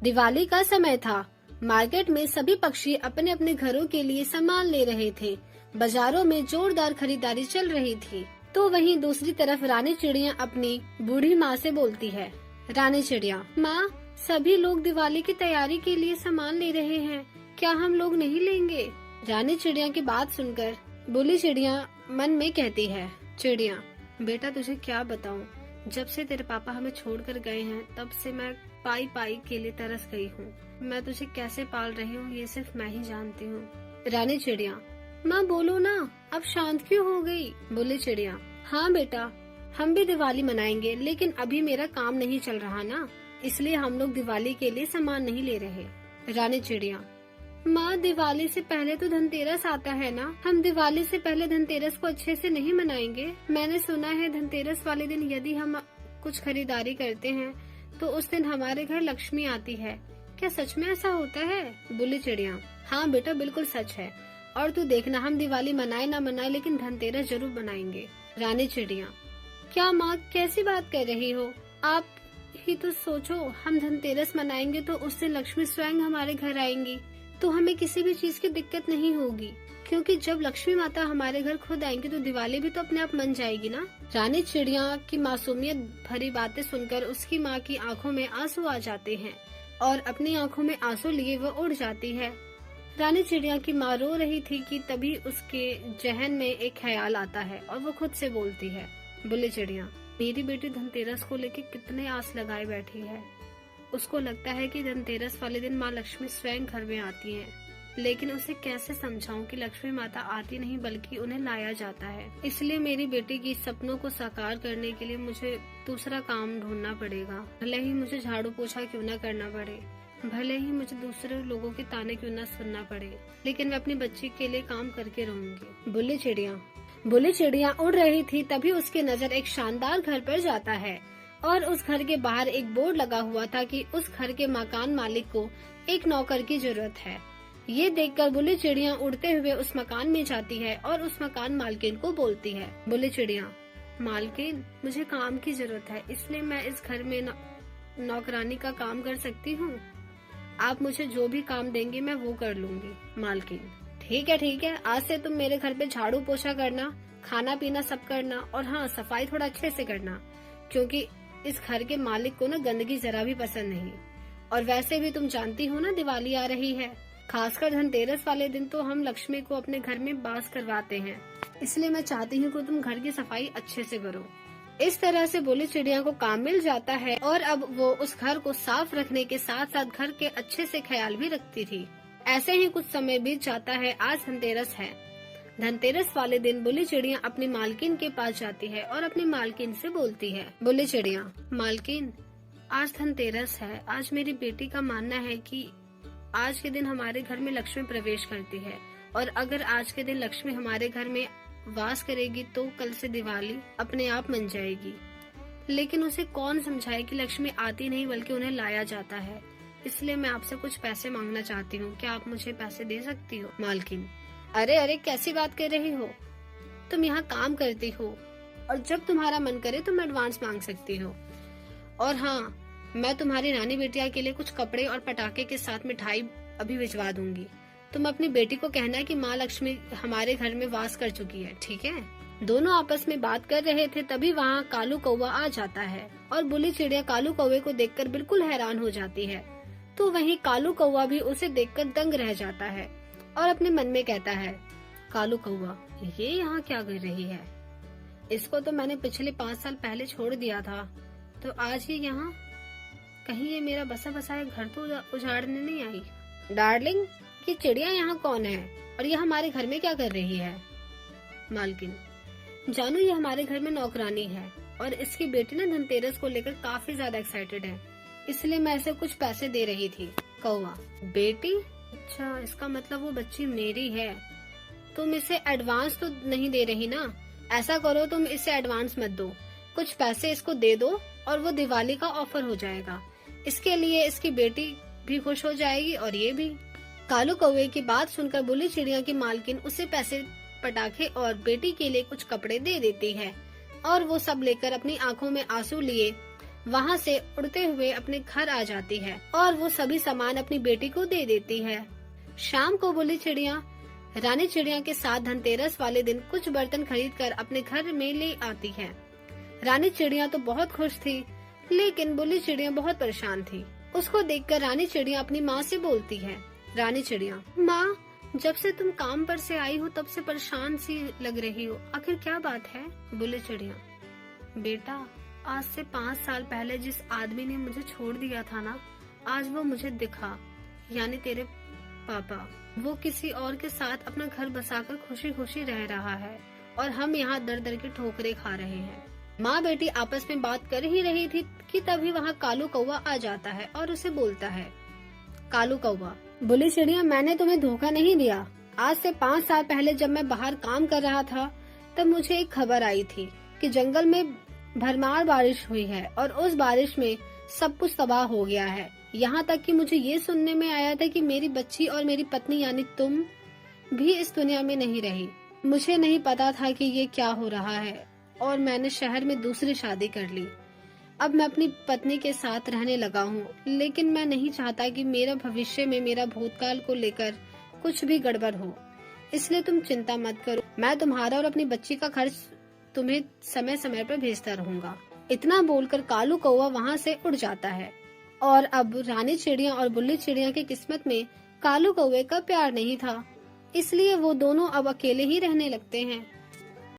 दिवाली का समय था। मार्केट में सभी पक्षी अपने अपने घरों के लिए सामान ले रहे थे। बाजारों में जोरदार खरीदारी चल रही थी। तो वहीं दूसरी तरफ रानी चिड़िया अपनी बूढ़ी माँ से बोलती है। रानी चिड़िया, माँ, सभी लोग दिवाली की तैयारी के लिए सामान ले रहे हैं, क्या हम लोग नहीं लेंगे? रानी चिड़िया की बात सुनकर बूढ़ी चिड़िया मन में कहती है। चिड़िया, बेटा तुझे क्या बताऊं, जब से तेरे पापा हमें छोड़कर गए हैं तब से मैं पाई पाई के लिए तरस गई हूँ। मैं तुझे कैसे पाल रही हूँ ये सिर्फ मैं ही जानती हूँ। रानी चिड़िया, माँ बोलो ना, अब शांत क्यों हो गई? बोली चिड़िया, हाँ बेटा, हम भी दिवाली मनाएंगे, लेकिन अभी मेरा काम नहीं चल रहा ना, इसलिए हम लोग दिवाली के लिए सामान नहीं ले रहे। रानी चिड़िया, माँ दिवाली से पहले तो धनतेरस आता है ना, हम दिवाली से पहले धनतेरस को अच्छे से नहीं मनाएंगे। मैंने सुना है धनतेरस वाले दिन यदि हम कुछ खरीदारी करते हैं तो उस दिन हमारे घर लक्ष्मी आती है, क्या सच में ऐसा होता है? बोली चिड़िया, हाँ बेटा बिल्कुल सच है, और तू देखना हम दिवाली मनाए ना मनाए लेकिन धनतेरस जरूर मनाएंगे। रानी चिड़िया, क्या माँ कैसी बात कर रही हो? आप ही तो सोचो, हम धनतेरस मनाएंगे तो उस दिन लक्ष्मी स्वयं हमारे घर आएंगी, तो हमें किसी भी चीज की दिक्कत नहीं होगी, क्योंकि जब लक्ष्मी माता हमारे घर खुद आएंगी तो दिवाली भी तो अपने आप मन जाएगी ना। रानी चिड़िया की मासूमियत भरी बातें सुनकर उसकी माँ की आंखों में आंसू आ जाते हैं और अपनी आंखों में आंसू लिए वो उड़ जाती है। रानी चिड़िया की माँ रो रही थी कि तभी उसके जहन में एक ख्याल आता है और वो खुद से बोलती है। बोले चिड़िया, मेरी बेटी धनतेरस को लेके कितने आस लगाए बैठी है। उसको लगता है कि धनतेरस वाले दिन माँ लक्ष्मी स्वयं घर में आती हैं, लेकिन उसे कैसे समझाऊं कि लक्ष्मी माता आती नहीं बल्कि उन्हें लाया जाता है। इसलिए मेरी बेटी की सपनों को साकार करने के लिए मुझे दूसरा काम ढूंढना पड़ेगा, भले ही मुझे झाड़ू पोछा क्यों न करना पड़े, भले ही मुझे दूसरे लोगों के ताने क्यों न सुनना पड़े, लेकिन मैं अपनी बच्ची के लिए काम करके रहूंगी। बुल्ली चिड़िया उड़ रही थी, तभी उसकी नजर एक शानदार घर पर जाता है और उस घर के बाहर एक बोर्ड लगा हुआ था कि उस घर के मकान मालिक को एक नौकर की जरूरत है। ये देखकर बुल्ली चिड़िया उड़ते हुए उस मकान में जाती है और उस मकान मालकिन को बोलती है। बुल्ली चिड़िया, मालकिन मुझे काम की जरूरत है, इसलिए मैं इस घर में नौकरानी का काम कर सकती हूँ। आप मुझे जो भी काम देंगे मैं वो कर लूंगी। मालकिन, ठीक है, आज से तुम मेरे घर पे झाड़ू पोछा करना, खाना पीना सब करना, और हाँ सफाई थोड़ा अच्छे से करना, क्योंकि इस घर के मालिक को ना गंदगी जरा भी पसंद नहीं। और वैसे भी तुम जानती हो ना दिवाली आ रही है, खासकर धनतेरस वाले दिन तो हम लक्ष्मी को अपने घर में वास करवाते हैं, इसलिए मैं चाहती हूँ कि तुम घर की सफाई अच्छे से करो। इस तरह से बुल्ली चिड़िया को काम मिल जाता है और अब वो उस घर को साफ रखने के साथ साथ घर के अच्छे से ख्याल भी रखती थी। ऐसे ही कुछ समय बीत जाता है। आज धनतेरस है। धनतेरस वाले दिन बुल्ली चिड़िया अपनी मालकिन के पास जाती है और अपनी मालकिन से बोलती है। बुल्ली चिड़िया, मालकिन आज धनतेरस है, आज मेरी बेटी का मानना है कि आज के दिन हमारे घर में लक्ष्मी प्रवेश करती है, और अगर आज के दिन लक्ष्मी हमारे घर में वास करेगी तो कल से दिवाली अपने आप मन जाएगी। लेकिन उसे कौन समझाए कि लक्ष्मी आती नहीं बल्कि उन्हें लाया जाता है, इसलिए मैं आपसे कुछ पैसे मांगना चाहती हूँ, क्या आप मुझे पैसे दे सकती हो? मालकिन, अरे कैसी बात कर रही हो, तुम यहाँ काम करती हो और जब तुम्हारा मन करे तुम एडवांस मांग सकती हो। और हाँ, मैं तुम्हारी रानी बेटिया के लिए कुछ कपड़े और पटाखे के साथ मिठाई अभी भिजवा दूंगी। तुम अपनी बेटी को कहना कि माँ लक्ष्मी हमारे घर में वास कर चुकी है, ठीक है? दोनों आपस में बात कर रहे थे, तभी वहाँ कालू कौवा आ जाता है और बुल्ली चिड़िया कालू कौवे को देखकर बिल्कुल हैरान हो जाती है। तो वहीं कालू कौवा भी उसे देखकर दंग रह जाता है और अपने मन में कहता है, कालू कौवा ये यहाँ क्या कर रही है? इसको तो मैंने पिछले 5 साल पहले छोड़ दिया था, तो आज ये यहाँ, कहीं ये मेरा बसा बसाया घर तो उजाड़ने नहीं आई? डार्लिंग, ये चिड़िया यहाँ कौन है और ये हमारे घर में क्या कर रही है? मालकिन, जानू ये हमारे घर में नौकरानी है और इसकी बेटी ना धनतेरस को लेकर काफी ज्यादा एक्साइटेड है, इसलिए मैं इसे कुछ पैसे दे रही थी। कौवा, बेटी? अच्छा, इसका मतलब वो बच्ची मेरी है। तुम इसे एडवांस तो नहीं दे रही ना? ऐसा करो, तुम इसे एडवांस मत दो, कुछ पैसे इसको दे दो और वो दिवाली का ऑफर हो जाएगा। इसके लिए इसकी बेटी भी खुश हो जाएगी और ये भी। कालू कौवे की बात सुनकर बुल्ली चिड़िया की मालकिन उसे पैसे, पटाखे और बेटी के लिए कुछ कपड़े दे देती है और वो सब लेकर अपनी आंखों में आंसू लिए वहाँ से उड़ते हुए अपने घर आ जाती है और वो सभी सामान अपनी बेटी को दे देती है। शाम को बुल्ली चिड़िया रानी चिड़िया के साथ धनतेरस वाले दिन कुछ बर्तन खरीदकर अपने घर में ले आती है। रानी चिड़िया तो बहुत खुश थी, लेकिन बुल्ली चिड़िया बहुत परेशान थी। उसको देखकर रानी चिड़िया अपनी माँ से बोलती है। रानी चिड़िया, माँ, जब से तुम काम पर से आई हो तब से परेशान सी लग रही हो, आखिर क्या बात है? बुल्ली चिड़िया, बेटा, आज से 5 साल पहले जिस आदमी ने मुझे छोड़ दिया था ना, आज वो मुझे दिखा, यानी तेरे पापा। वो किसी और के साथ अपना घर बसाकर खुशी खुशी रह रहा है और हम यहाँ दर दर की ठोकरें खा रहे हैं। माँ बेटी आपस में बात कर ही रही थी कि तभी वहाँ कालू कौवा आ जाता है और उसे बोलता है। कालू कौवा, बुल्ली चिड़िया, मैंने तुम्हें धोखा नहीं दिया। आज से 5 साल पहले जब मैं बाहर काम कर रहा था तब मुझे एक खबर आई थी कि जंगल में भरमार बारिश हुई है और उस बारिश में सब कुछ तबाह हो गया है। यहाँ तक कि मुझे ये सुनने में आया था कि मेरी बच्ची और मेरी पत्नी यानी तुम भी इस दुनिया में नहीं रही। मुझे नहीं पता था कि ये क्या हो रहा है और मैंने शहर में दूसरी शादी कर ली। अब मैं अपनी पत्नी के साथ रहने लगा हूँ, लेकिन मैं नहीं चाहता कि मेरा भविष्य में मेरा भूतकाल को लेकर कुछ भी गड़बड़ हो, इसलिए तुम चिंता मत करो। मैं तुम्हारा और अपनी बच्ची का खर्च तुम्हें समय समय पर भेजता रहूंगा। इतना बोलकर कालू कौवा वहाँ से उड़ जाता है और अब रानी चिड़िया और बुल्ली चिड़िया की किस्मत में कालू कौवे का प्यार नहीं था, इसलिए वो दोनों अब अकेले ही रहने लगते हैं।